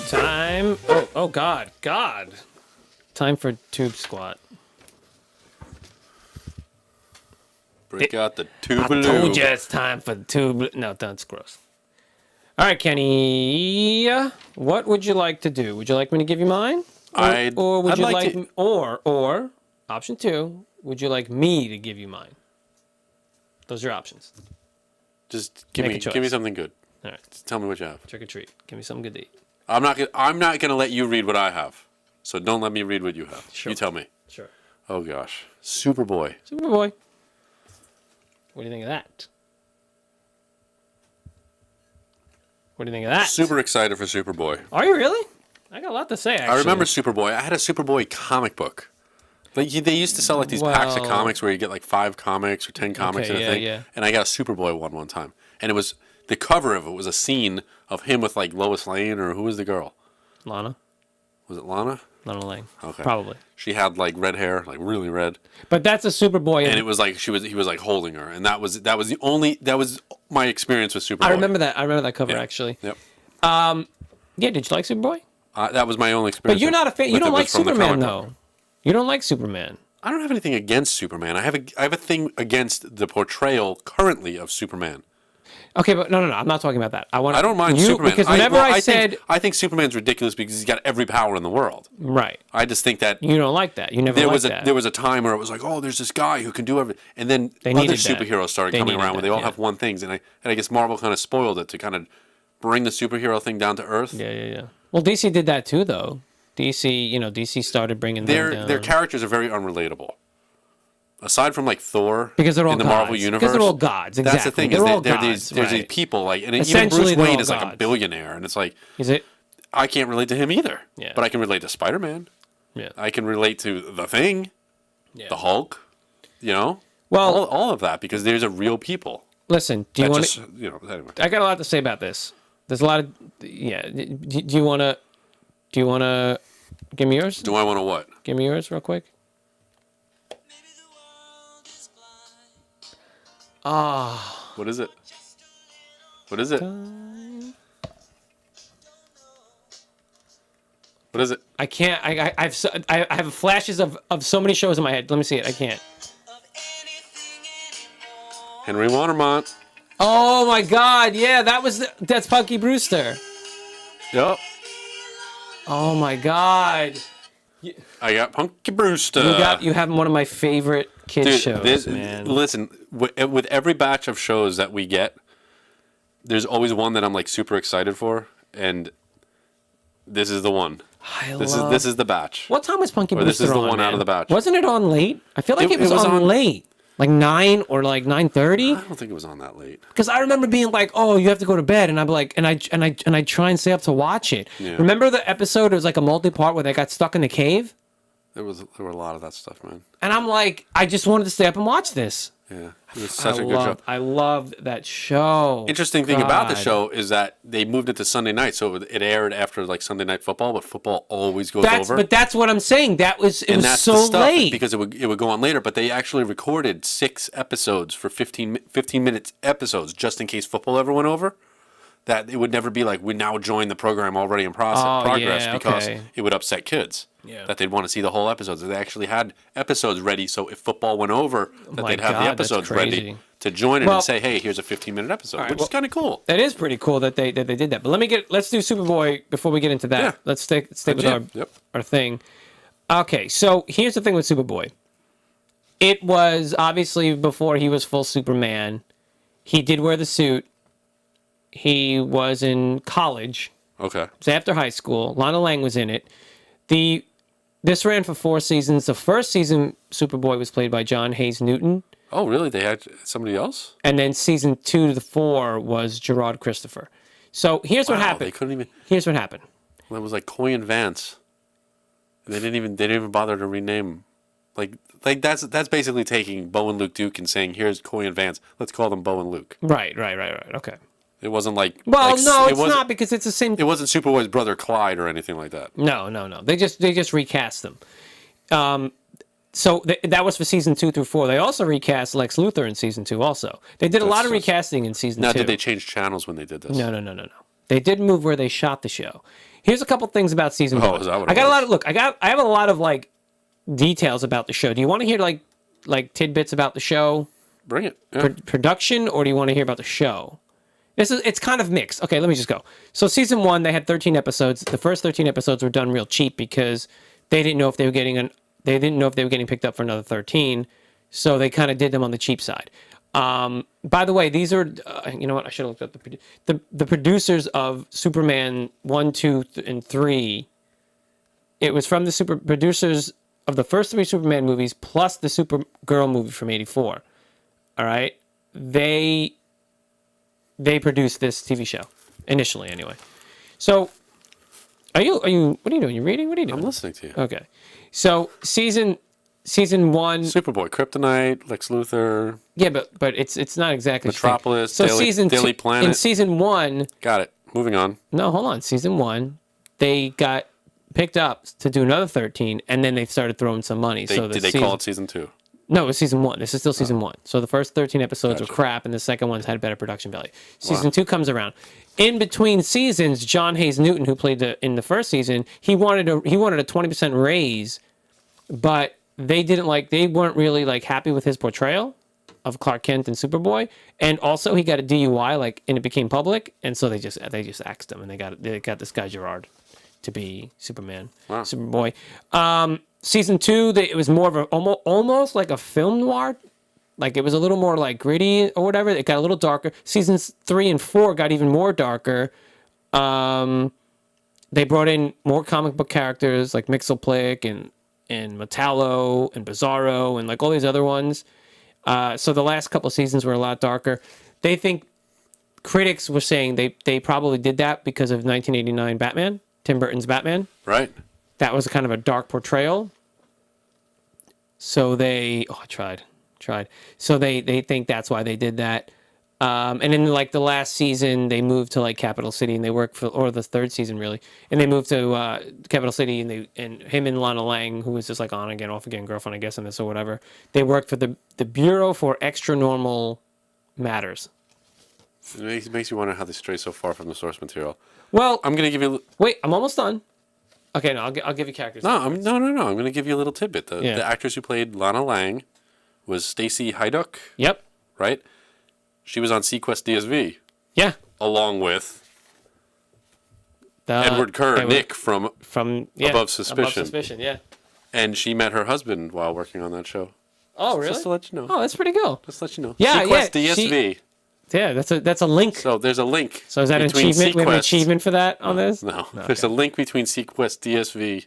Time. Oh God. Time for TubeSquat. Break out the tube. I told you it's time for the tube. No, that's gross. All right, Kenny. What would you like to do? Would you like me to give you mine? Or would you like to... or option 2, would you like me to give you mine? Those are your options. Just give me something good. All right. Just tell me what you have. Trick or treat. Give me something good to eat. I'm not gonna let you read what I have. So don't let me read what you have. Sure. You tell me. Sure. Oh gosh. Superboy. Superboy. What do you think of that? What do you think of that? Super excited for Superboy. Are you really? I got a lot to say, actually. I remember Superboy. I had a Superboy comic book. Like they used to sell like these packs of comics where you get like 5 comics or 10 comics in a thing. Yeah. And I got a Superboy one time. And it was the cover of it was a scene of him with like Lois Lane, or who was the girl? Lana. Was it Lana? Lana Lang. Okay. Probably. She had like red hair, like really red. But that's a Superboy. And it was like he was like holding her, and that was my experience with Superboy. I remember that cover actually. Yep. Yeah, did you like Superboy? That was my only experience. But you're not a fan. You don't like Superman though. You don't like Superman. I don't have anything against Superman. I have a thing against the portrayal currently of Superman. Okay, but no. I'm not talking about that. I don't mind Superman because whenever I think Superman's ridiculous because he's got every power in the world. Right. I just think that you don't like that. You never liked that. There was a time where it was like, oh, there's this guy who can do everything, and then other superheroes started coming around where they all have one things, and I guess Marvel kind of spoiled it to kind of bring the superhero thing down to earth. Yeah. Well, DC did that too, though. DC started bringing them down. Their characters are very unrelatable. Aside from like Thor, because they're all in the gods. Marvel universe, because they're all gods. Exactly. That's the thing. There's these people like, and even Bruce Wayne is like a billionaire, and it's like, is it? I can't relate to him either. Yeah. But I can relate to Spider-Man. Yeah. I can relate to the Thing, the Hulk. You know, well, all of that because there's a real people. Listen, do you want to? Anyway. I got a lot to say about this. There's a lot of Do you want to? Do you want to? Give me yours. Do I want to what? Give me yours real quick. Ah. What is it? What is it? What is it? I can't. I have flashes of so many shows in my head. Let me see it. I can't. Henry Watermont. Oh my God! Yeah, that's Punky Brewster. Yep. Oh my God. I got Punky Brewster. You have one of my favorite kids shows, man. Listen, with every batch of shows that we get, there's always one that I'm like super excited for, and this is the one. This is the batch. What time was Punky Brewster on? This is the one out of the batch. Wasn't it on late? I feel like it was on late. Like 9 or like 9:30. I don't think it was on that late. Because I remember being like, "Oh, you have to go to bed," and I'm like, and I try and stay up to watch it. Yeah. Remember the episode? It was like a multi-part where they got stuck in the cave. There were a lot of that stuff, man. And I'm like, I just wanted to stay up and watch this. Yeah, it was such a good show. I loved that show. Interesting thing about the show is that they moved it to Sunday night, so it aired after like Sunday Night Football, but football always goes over. But that's what I'm saying. It was so late because it would go on later. But they actually recorded 6 episodes for 15 minutes episodes just in case football ever went over. That it would never be like we now join the program already in progress because it would upset kids. Yeah. That they'd want to see the whole episodes. They actually had episodes ready, so if football went over, they'd have the episodes ready to join it and say, "Hey, here's a 15-minute episode," which is kind of cool. That is pretty cool that they did that. But let's do Superboy before we get into that. Yeah. Let's stay with our thing. Okay, so here's the thing with Superboy. It was obviously before he was full Superman. He did wear the suit. He was in college. Okay. It was after high school. Lana Lang was in it. This ran for 4 seasons. The first season, Superboy was played by John Hayes Newton. Oh, really? They had somebody else? And then season 2 to 4 was Gerard Christopher. So here's what happened. They couldn't even. Here's what happened. Well, it was like Coy and Vance. And they didn't even bother to rename. Like that's basically taking Bo and Luke Duke and saying, "Here's Coy and Vance. Let's call them Bo and Luke." Right. Okay. It wasn't like well, like, no, it's not because it's the same. It wasn't Superboy's brother Clyde or anything like that. No. They just recast them. So that was for season 2 through 4. They also recast Lex Luthor in season 2. Also, they did a lot of recasting in season 2. Now, did they change channels when they did this? No. They did move where they shot the show. Here's a couple things about season 1. Is that what I got a lot of I have a lot of like details about the show. Do you want to hear like tidbits about the show? Bring it. Yeah. Production, or do you want to hear about the show? It's kind of mixed. Okay, let me just go. So season 1, they had 13 episodes. The first 13 episodes were done real cheap because they didn't know if they were getting picked up for another 13, so they kind of did them on the cheap side. By the way, these are you know what? I should have looked up the producers of Superman 1, 2, and 3. It was from the producers of the first 3 Superman movies plus the Supergirl movie from '84. All right, they produced this TV show initially, anyway. So, are you? What are you doing? You reading? What are you doing? I'm listening to you. Okay, so season 1. Superboy, Kryptonite, Lex Luthor. Yeah, but it's not exactly Metropolis. So Daily Planet. In season 1. Got it. Moving on. No, hold on. Season 1, they got picked up to do another 13, and then they started throwing some money. Did they call it season 2? No, it was season 1. This is still season 1. So the first 13 episodes were crap, and the second one's had better production value. Season 2 comes around. In between seasons, John Hayes Newton, who played in the first season, he wanted a 20% raise, but they weren't really happy with his portrayal of Clark Kent and Superboy, and also he got a DUI and it became public, and so they just axed him, and they got this guy Gerard to be Superman. Wow. Superboy. Season 2, it was more of almost like a film noir. It was a little more gritty or whatever. It got a little darker. Seasons 3 and 4 got even more darker. They brought in more comic book characters like Mxyzptlk and Metallo and Bizarro and all these other ones. So the last couple of seasons were a lot darker. They think critics were saying they probably did that because of 1989 Batman, Tim Burton's Batman. Right. That was kind of a dark portrayal. So I tried. So they think that's why they did that. And in the last season, they moved to Capital City, and they worked or the third season really, and they moved to Capital City, and him and Lana Lang, who was just on again, off again girlfriend, I guess, in this or whatever. They worked for the Bureau for Extra Normal Matters. It makes you wonder how they stray so far from the source material. Well, I'm gonna give you. Wait, I'm almost done. Okay, no, I'll give you characters. No, I'm gonna give you a little tidbit. The actress who played Lana Lang was Stacy Haiduk. Yep. Right. She was on Sequest DSV. Yeah. Along with Edward Kerr, Nick from Above Suspicion. Above Suspicion, yeah. And she met her husband while working on that show. Oh, really? Just to let you know. Oh, that's pretty cool. Just to let you know. Yeah, Sequest DSV. Yeah, that's a link. So there's a link. So is that an achievement? We have an achievement for that on this? No. Okay. There's a link between Sequest DSV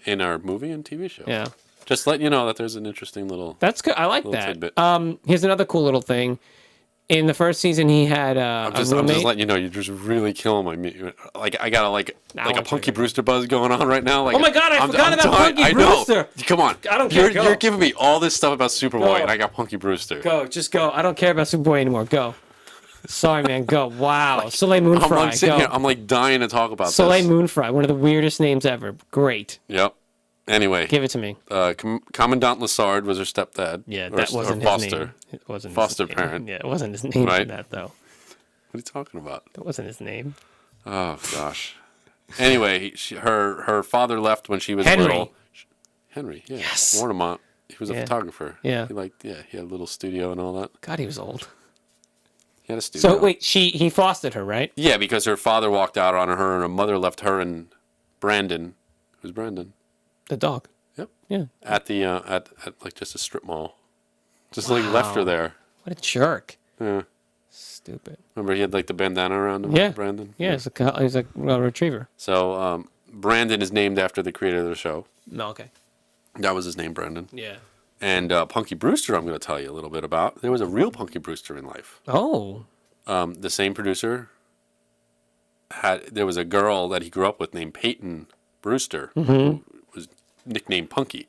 in our movie and TV show. Yeah. Just let you know that there's an interesting little. That's good. I like that. Tidbit. Here's another cool little thing. In the first season, he had a roommate. I'm just letting you know, you're just really killing my meat. I got a Punky Brewster buzz going on right now. Oh my God, I forgot about Punky Brewster. I know. Come on. I don't care. You're giving me all this stuff about Superboy, and I got Punky Brewster. Just go. I don't care about Superboy anymore. Go. Sorry, man. Go. Wow. Soleil Moonfry. I'm sitting here. I'm dying to talk about Soleil Moonfry. One of the weirdest names ever. Great. Yep. Anyway, give it to me. Commandant Lassard was her stepdad. Yeah, that wasn't his foster. name. It wasn't foster his parent. Yeah, it wasn't his name in that though. What are you talking about? That wasn't his name. Oh gosh. Anyway, her father left when she was Henry. little. Henry. Yeah. Yes. Warnemont. He was a photographer. Yeah. He had a little studio and all that. God, he was old. He had a studio. So wait, he fostered her, right? Yeah, because her father walked out on her, and her mother left her and Brandon. Who's Brandon? The dog. Yep. Yeah. At the at just a strip mall. Just left her there. What a jerk. Yeah. Stupid. Remember he had the bandana around him? Yeah. Brandon? Yeah, he's a retriever. So Brandon is named after the creator of the show. No, okay. That was his name, Brandon. Yeah. And Punky Brewster, I'm going to tell you a little bit about. There was a real Punky Brewster in life. Oh. The same producer there was a girl that he grew up with named Peyton Brewster, who was nicknamed Punky.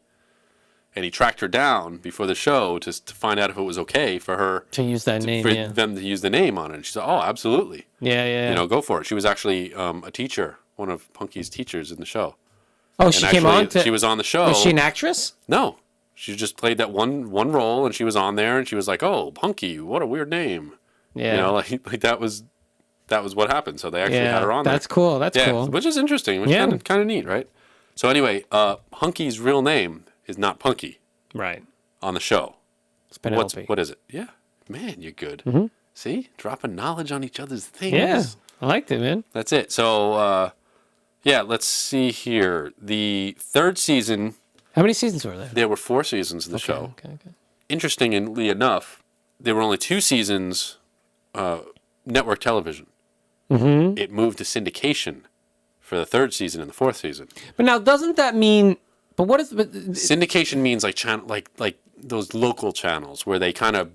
and he tracked her down before the show to find out if it was okay for her to use that name, for them to use the name on it. And she said, "Oh, absolutely, yeah, go for it." She was actually a teacher, one of Punky's teachers in the show. Oh, she came on. She was on the show. Was she an actress? No, she just played that one role, and she was on there, and she was like, "Oh, Punky, what a weird name." Yeah, like that was what happened. So they actually had her on there. That's cool. That's cool. Which is interesting. Which is kind of neat, right? So anyway, Punky's real name is not Punky. Right. On the show. It's Penelope. What is it? Yeah. Man, you're good. Mm-hmm. See? Dropping knowledge on each other's things. Yeah. I liked it, man. That's it. So, let's see here. The third season. How many seasons were there? There were 4 seasons of the show. Okay. Interestingly enough, there were only 2 seasons network television. Mm-hmm. It moved to syndication for the 3rd season and the 4th season. But now, doesn't that mean... But what is... syndication means like those local channels where they kind of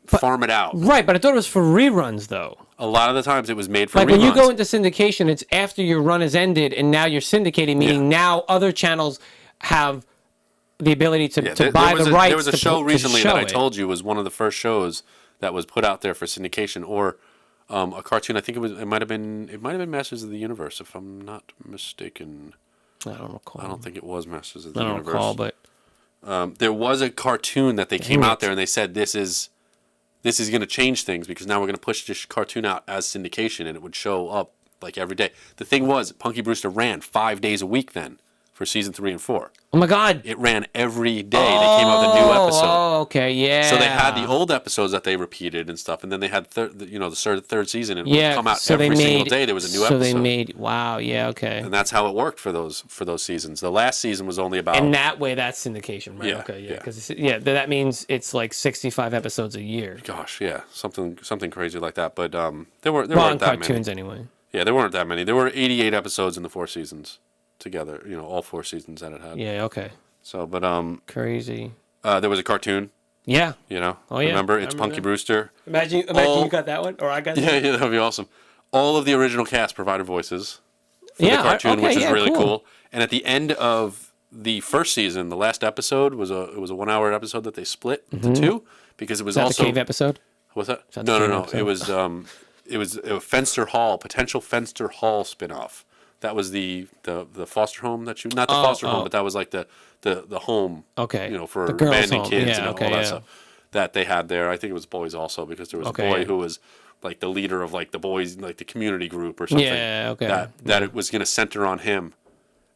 farm it out. Right, but I thought it was for reruns, though. A lot of the times it was made for reruns. Like when you go into syndication, it's after your run has ended, and now you're syndicating, meaning now other channels have the ability to buy the rights. There was a show recently that I told you was one of the first shows that was put out there for syndication, or a cartoon. I think it might have been Masters of the Universe, if I'm not mistaken. I don't recall. I don't think it was Masters of the Universe. I don't recall, but there was a cartoon that they came out there and they said this is going to change things because now we're going to push this cartoon out as syndication, and it would show up like every day. The thing was, Punky Brewster ran 5 days a week then for season 3 and 4. Oh my God! It ran every day. They came out with a new episode. Oh, okay, yeah. So they had the old episodes that they repeated and stuff, and then they had the third season, and it would come out every single day. There was a new episode. So they made okay. And that's how it worked for those seasons. The last season was only about. And that way, that's syndication, right? Because that means it's like 65 episodes a year. Gosh, yeah, something crazy like that. But there weren't that cartoons many. Anyway. Yeah, there weren't that many. There were 88 episodes in the 4 seasons together. All 4 seasons that it had. Yeah. Okay. So, but crazy. There was a cartoon. Yeah. Oh yeah. Remember, it's Punky Brewster. Imagine you got that one, or I got that. Yeah, that'd be awesome. All of the original cast provided voices for the cartoon, which is really cool. And at the end of the first season, the last episode was a 1-hour episode that they split into 2 because it was also the cave episode. What's that? No. It was a potential Fenster Hall spinoff. That was the foster home that you not the foster home, but that was like the home. Okay. For abandoned kids and all that stuff that they had there. I think it was boys also because there was a boy who was like the leader of like the boys, like the community group or something. Yeah. Okay. That it was going to center on him,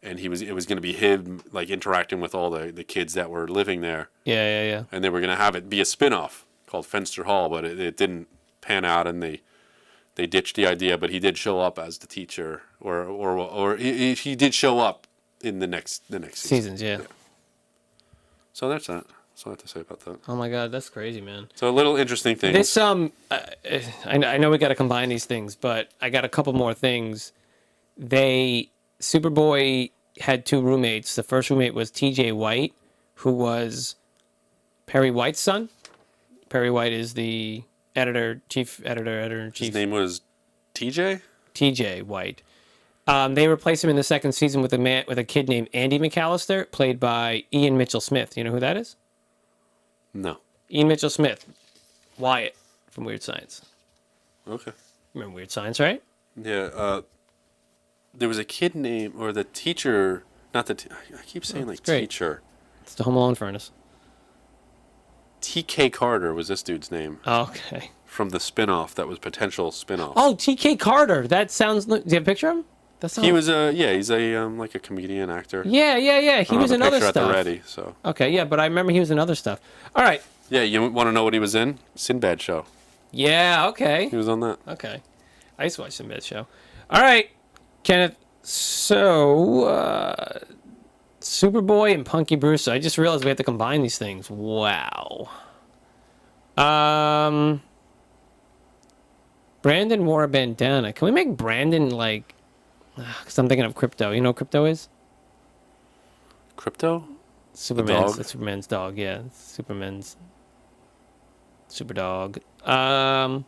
and it was going to be him like interacting with all the kids that were living there. Yeah. And they were going to have it be a spinoff called Fenster Hall, but it didn't pan out, and they ditched the idea. But he did show up as the teacher, or he did show up in the next seasons. Yeah. So that's that. That's all I have to say about that. Oh my God, that's crazy, man. So a little interesting thing. This I know we got to combine these things, but I got a couple more things. Superboy had 2 roommates. The first roommate was T.J. White, who was Perry White's son. Perry White is the chief editor-in-chief. His name was T.J.? T.J. White. They replaced him in the second season with a kid named Andy McAllister, played by Ian Mitchell Smith. You know who that is? No. Ian Mitchell Smith. Wyatt from Weird Science. Okay. Remember Weird Science, right? Yeah. There was a kid named, or the teacher, not the, I keep saying teacher. It's the Home Alone furnace. T.K. Carter was this dude's name. Okay. From the spinoff that was potential spinoff. Oh, T.K. Carter. That sounds. Do you have a picture of him? He was he's a like a comedian actor. Yeah. He was in other stuff. At the ready, so. Okay, yeah, but I remember he was in other stuff. All right. Yeah, you want to know what he was in? Sinbad show. Yeah. Okay. He was on that. Okay. I used to watch Sinbad show. All right, Kenneth. So, Superboy and Punky Brewster. I just realized we have to combine these things. Wow. Brandon wore a bandana. Can we make Brandon like? Because I'm thinking of Crypto. You know what Crypto is? Crypto? Superman's dog. Yeah, Superman's super dog. Can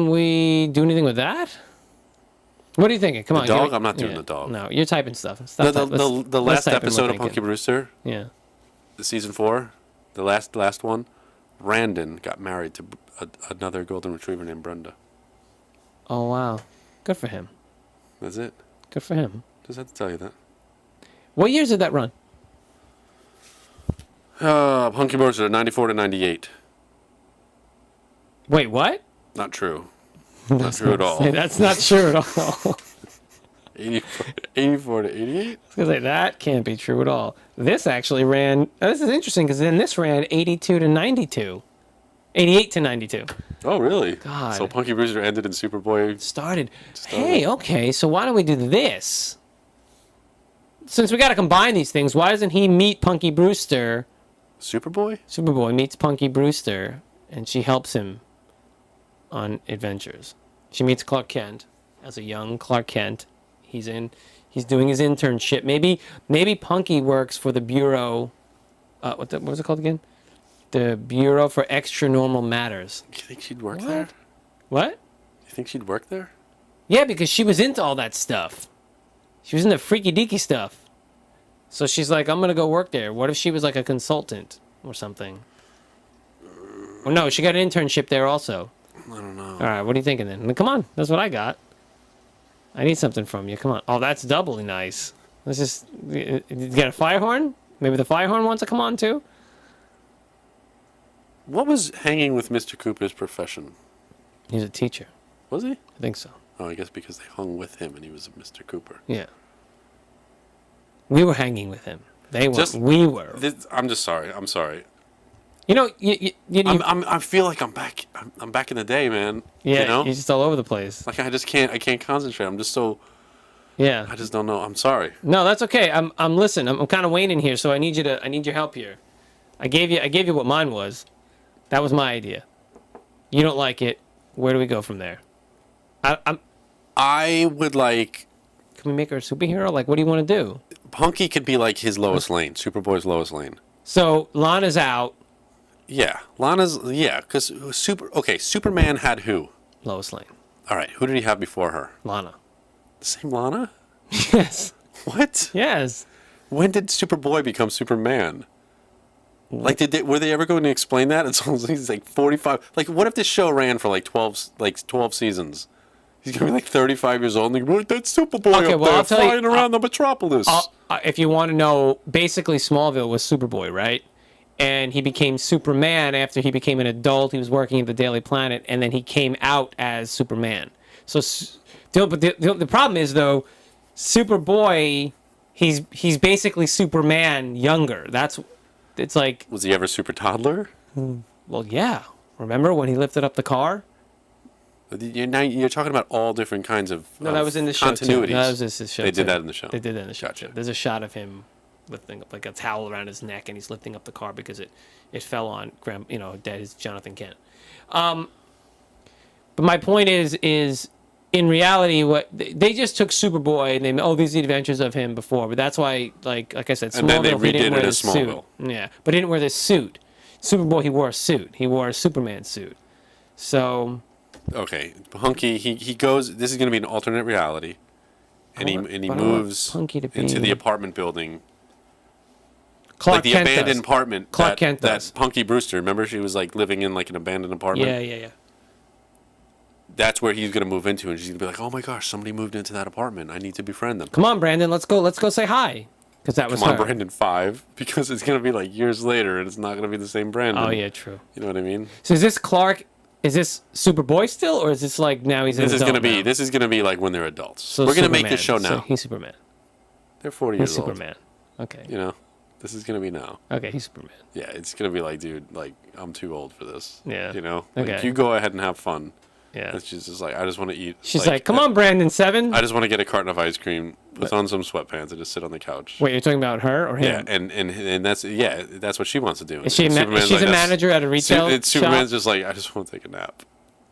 we do anything with that? What are you thinking? Come on. Dog? I'm not doing the dog. No, you're typing stuff. The last episode of Punky Brewster. Yeah. The season 4, the last one. Randon got married to another golden retriever named Brenda. Oh wow, good for him. That's it. Good for him. Just have to tell you that. What years did that run? Punky Brewster, 94 to 98. Wait, what? Not true. Not true at all. That's not true at all. 84 to 88? I was going to say, that can't be true at all. This actually ran... this is interesting, because then this ran 82 to 92. 88 to 92. Oh, really? God. So Punky Brewster ended in Superboy? Started. Hey, okay, so why don't we do this? Since we got to combine these things, why doesn't he meet Punky Brewster? Superboy? Superboy meets Punky Brewster, and she helps him on adventures. She meets Clark Kent as a young Clark Kent. He's doing his internship. Maybe Punky works for the Bureau. What was it called again? The Bureau for Extra Normal Matters. You think she'd work there? What? You think she'd work there? Yeah, because she was into all that stuff. She was into freaky deaky stuff. So she's like, I'm gonna go work there. What if she was like a consultant or something? Or no, she got an internship there also. I don't know. All right, what are you thinking then? Come on, that's what I got. I need something from you. Come on. Oh, that's doubly nice. Let's just... You got a fire horn? Maybe the fire horn wants to come on too? What was hanging with Mr. Cooper's profession? He's a teacher. Was he? I think so. Oh, I guess because they hung with him and he was Mr. Cooper. Yeah. We were hanging with him. They were. We were. I'm just sorry. I'm sorry. You know, I feel like I'm back. I'm back in the day, man. Yeah, you know? you're just all over the place. Like I can't concentrate. I'm just so. Yeah. I just don't know. I'm sorry. No, that's okay. I'm kind of waiting here, so I need your help here. I gave you what mine was. That was my idea. You don't like it. Where do we go from there? I would like. Can we make her a superhero? Like, what do you want to do? Punky could be like his Lois Lane, Superboy's Lois Lane. So Lana's out. Yeah, because Superman had who? Lois Lane. All right, who did he have before her? Lana. The same Lana? Yes. What? Yes. When did Superboy become Superman? Like, were they ever going to explain that? It's he's like 45. Like, what if this show ran for like 12 seasons? He's gonna be like 35 years old. And like, that's Superboy up there flying around the metropolis. If you want to know, basically Smallville was Superboy, right? And he became Superman after he became an adult. He was working at the Daily Planet, and then he came out as Superman. So, but the problem is though, Superboy, he's basically Superman younger. It's like. Was he ever super toddler? Well, yeah. Remember when he lifted up the car? You're talking about all different kinds of that was in the show too. No, that was just the show. They did that in the show. They did that in the show. Gotcha. There's a shot of him lifting up like a towel around his neck, and he's lifting up the car because it fell on Dad, Jonathan Kent. But my point is in reality, what they just took Superboy and these are the adventures of him before. But that's why, like I said, Smallville, and then they redid it as Smallville. Suit. Yeah, but he didn't wear this suit. Superboy, he wore a suit. He wore a Superman suit. So. Okay, Punky, he goes. This is going to be an alternate reality, and he moves into the apartment building. Clark like the Kent abandoned does. apartment Clark Kent that does. Punky Brewster. Remember, she was like living in like an abandoned apartment. Yeah. That's where he's gonna move into, and she's gonna be like, "Oh my gosh, somebody moved into that apartment. I need to befriend them." Come on, Brandon, let's go say hi. Because that was Come on, her. Brandon 5, because it's gonna be like years later, and it's not gonna be the same Brandon. Oh yeah, true. You know what I mean? So is this Clark? Is this Superboy still, or is this like now he's an adult now? This is gonna be like when they're adults. So we're gonna Superman. make this show now. So he's Superman. They're 40 years old. Superman. Okay. You know, this is gonna be now. Okay, he's Superman. Yeah, it's gonna be like, dude, like I'm too old for this. Yeah. You know, Okay. like you go ahead and have fun. Yeah. And she's just like, I just want to eat. She's like, come on, Brandon 7. I just want to get a carton of ice cream, put on some sweatpants, and just sit on the couch. Wait, you're talking about her or him? Yeah, and that's what she wants to do. Is she she's a manager at a retail shop? Superman's just like, I just want to take a nap.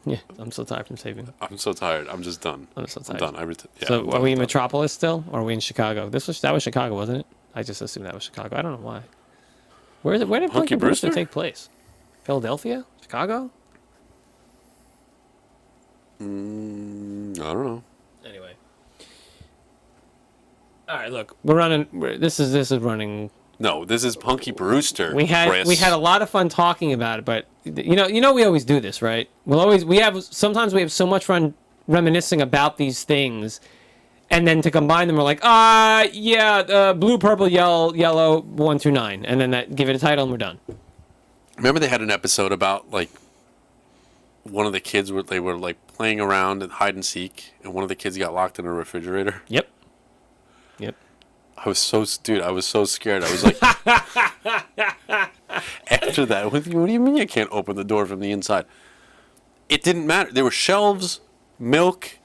Yeah, I'm so tired from saving. I'm so tired. I'm just done. I'm so tired. I'm done. So are we in Metropolis still, or are we in Chicago? That was Chicago, wasn't it? I just assumed that was Chicago. I don't know why. Where did Punky Brewster take place? Philadelphia? Chicago? I don't know. Anyway, All right, look, we're running. This is running. No, this is Punky Brewster. We had a lot of fun talking about it, but we always do this, right? Sometimes we have so much fun reminiscing about these things, and then to combine them, we're like, blue, purple, yellow, 1 through 9, and then give it a title, and we're done. Remember they had an episode about like one of the kids where they were like playing around and hide and seek, and one of the kids got locked in a refrigerator. Yep. I was so scared. I was like, after that, what do you mean you can't open the door from the inside? It didn't matter. There were shelves, milk,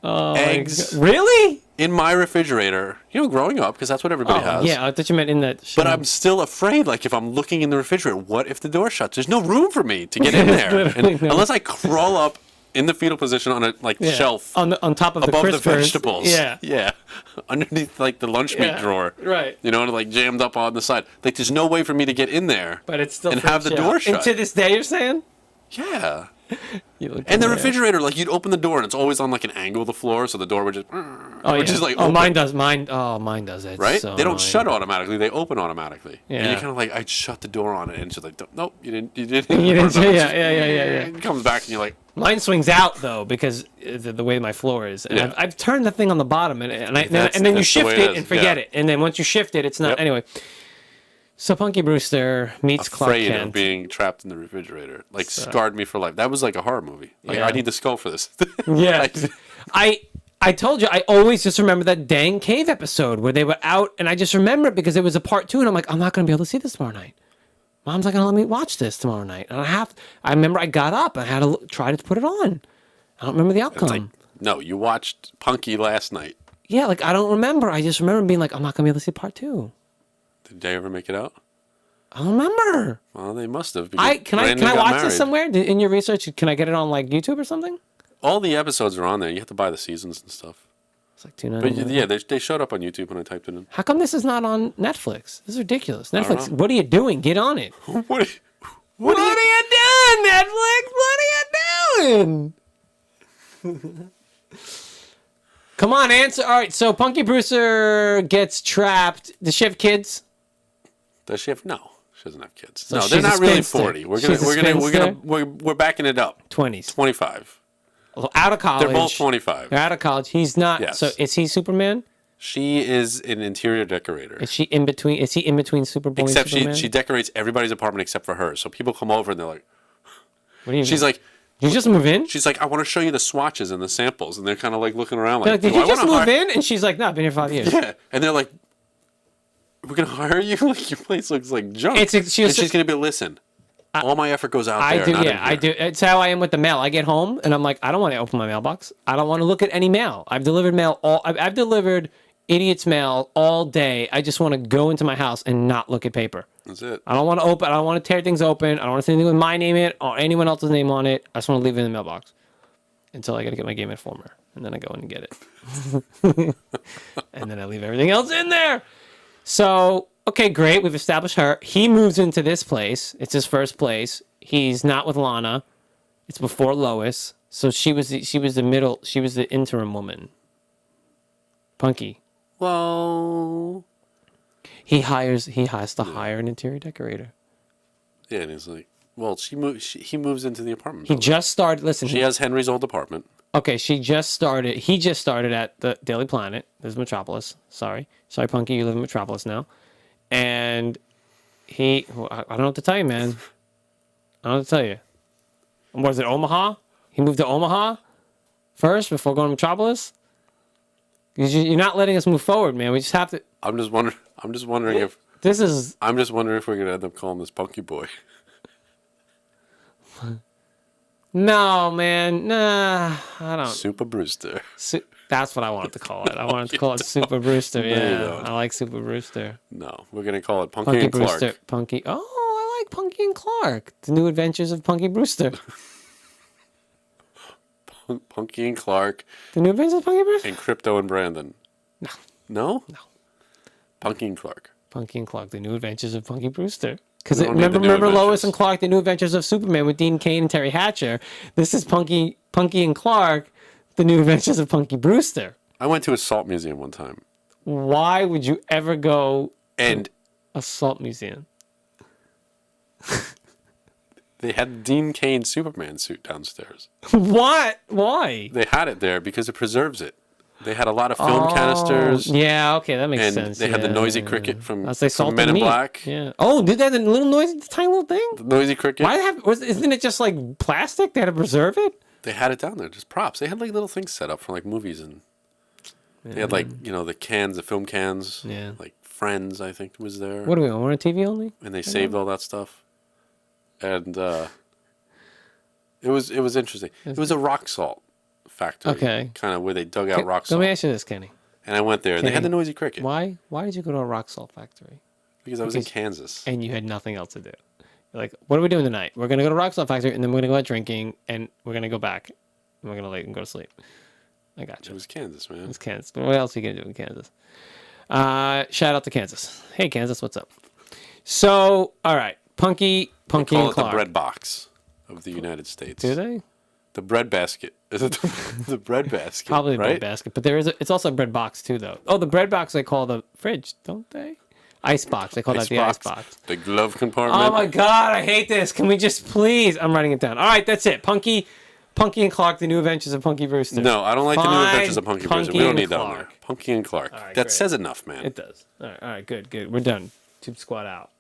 eggs. Really? In my refrigerator. Growing up, because that's what everybody has. Yeah, I thought you meant in that. But I'm still afraid, like, if I'm looking in the refrigerator, what if the door shuts? There's no room for me to get in there. Unless I crawl up in the fetal position on a shelf. On top of above the vegetables. Yeah. Underneath, like, the lunch meat drawer. Right. And, like, jammed up on the side. Like, there's no way for me to get in there. But it's still and have the door shut. And to this day, you're saying? Yeah. And the refrigerator, like, you'd open the door and it's always on like an angle of the floor, so the door would just open. Mine does. Mine does it. Right? So they don't shut automatically; they open automatically. Yeah. And you're kind of like, I'd shut the door on it, and she's like, nope, you didn't. You didn't. Yeah. It comes back and you're like, mine swings out though because the way my floor is, and I've turned the thing on the bottom, and then you shift it and forget it, and then once you shift it, it's not anyway. So Punky Brewster meets Clark Kent. Afraid of being trapped in the refrigerator. Like, scarred me for life. That was like a horror movie. Like, I need the skull for this. Yeah. I told you, I always just remember that dang cave episode where they were out, and I just remember it because it was a part 2, and I'm like, I'm not going to be able to see this tomorrow night. Mom's not going to let me watch this tomorrow night. And I remember I got up and I had to try to put it on. I don't remember the outcome. Like, no, you watched Punky last night. Yeah, like, I don't remember. I just remember being like, I'm not going to be able to see part 2. Did they ever make it out? I don't remember. Well, they must have. Can I watch this somewhere? In your research, can I get it on like YouTube or something? All the episodes are on there. You have to buy the seasons and stuff. It's like $2.99. But yeah, they showed up on YouTube when I typed it in. How come this is not on Netflix? This is ridiculous. Netflix, what are you doing? Get on it. What are you doing, Netflix? What are you doing? Come on, answer. All right, so Punky Brewster gets trapped. Does she have kids? Does she have? No, she doesn't have kids. So no, they're not really spinster. 40. We're backing it up. 20s. 25. Out of college. They're both 25. They're out of college. He's not. Yes. So is he Superman? She is an interior decorator. Is she in between? Is he in between Superboy except and Superman? she decorates everybody's apartment except for hers. So people come over and they're like, what do you mean? She's like, you just move in? She's like, I want to show you the swatches and the samples. And they're kind of like looking around like, did you just move in? And she's like, no, I've been here 5 years. Yeah. And they're like, we're going to hire you? Like, your place looks like junk. And she's going to be, listen, all my effort goes out there. I do. It's how I am with the mail. I get home and I'm like, I don't want to open my mailbox. I don't want to look at any mail. I've delivered mail I've delivered idiot's mail all day. I just want to go into my house and not look at paper. That's it. I don't want to open. I don't want to tear things open. I don't want to see anything with my name in it or anyone else's name on it. I just want to leave it in the mailbox until I got to get my Game Informer. And then I go in and get it. And then I leave everything else in there. So, okay, great. We've established her. He moves into this place. It's his first place. He's not with Lana. It's before Lois. So she was the interim woman. Punky. Well, he has to hire an interior decorator. Yeah, and he's like, well, he moves into the apartment. He just started. Listen, she has Henry's old apartment. Okay, he just started at the Daily Planet. This is Metropolis. Sorry, Punky, you live in Metropolis now. And I don't know what to tell you, man. I don't know what to tell you. Was it Omaha? He moved to Omaha first before going to Metropolis. You're not letting us move forward, man. We just have to. I'm just wondering if we're gonna end up calling this Punky Boy. No, man. Nah, I don't. Super Brewster. That's what I wanted to call it. I wanted to call it Super Brewster. Yeah, I like Super Brewster. No, we're gonna call it Punky and Brewster. Clark. Punky. Oh, I like Punky and Clark. The New Adventures of Punky Brewster. Punky and Clark. The New Adventures of Punky Brewster. And Crypto and Brandon. No. No. No. Punky and Clark. Punky and Clark. The New Adventures of Punky Brewster. Because remember Lois and Clark, The New Adventures of Superman with Dean Cain and Terry Hatcher. This is Punky and Clark, The New Adventures of Punky Brewster. I went to a salt museum one time. Why would you ever go and to a salt museum? They had Dean Cain's Superman suit downstairs. What? Why? They had it there because it preserves it. They had a lot of film canisters. Yeah, okay, that makes sense. And they had the noisy cricket from Men in meat. Black. Yeah. Oh, did they have the little noisy, tiny little thing? The noisy cricket. Isn't it just like plastic? They had to preserve it? They had it down there, just props. They had like little things set up for like movies, and they had like, the cans, the film cans. Yeah. Like Friends, I think, was there. What do we want? We're on TV only? And they saved all that stuff. And it was interesting. It was a rock salt factory. Okay. Kind of where they dug out rock salt. Let me ask you this, Kenny. And I went there, and they had the noisy cricket. Why did you go to a rock salt factory? Because I was in Kansas. And you had nothing else to do. You're like, what are we doing tonight? We're going to go to rock salt factory, and then we're going to go out drinking, and we're going to go back. And we're going to lay and go to sleep. I got you. It was Kansas, man. It was Kansas. But what else are you going to do in Kansas? Shout out to Kansas. Hey, Kansas, what's up? So, all right. Punky and Clark. The bread box of the United States. Do they? The bread basket. Is it the bread basket? Probably the right? bread basket. But it's also a bread box, too, though. Oh, the bread box they call the fridge, don't they? Ice box. They call that the ice box. The glove compartment. Oh, my God. I hate this. Can we just please? I'm writing it down. All right, that's it. Punky and Clark, The New Adventures of Punky Brewster. No, I don't like The New Adventures of Punky Brewster. We don't need that on there. Punky and Clark. Right, that great. says enough, man. It does. All right, good. We're done. TubeSquat out.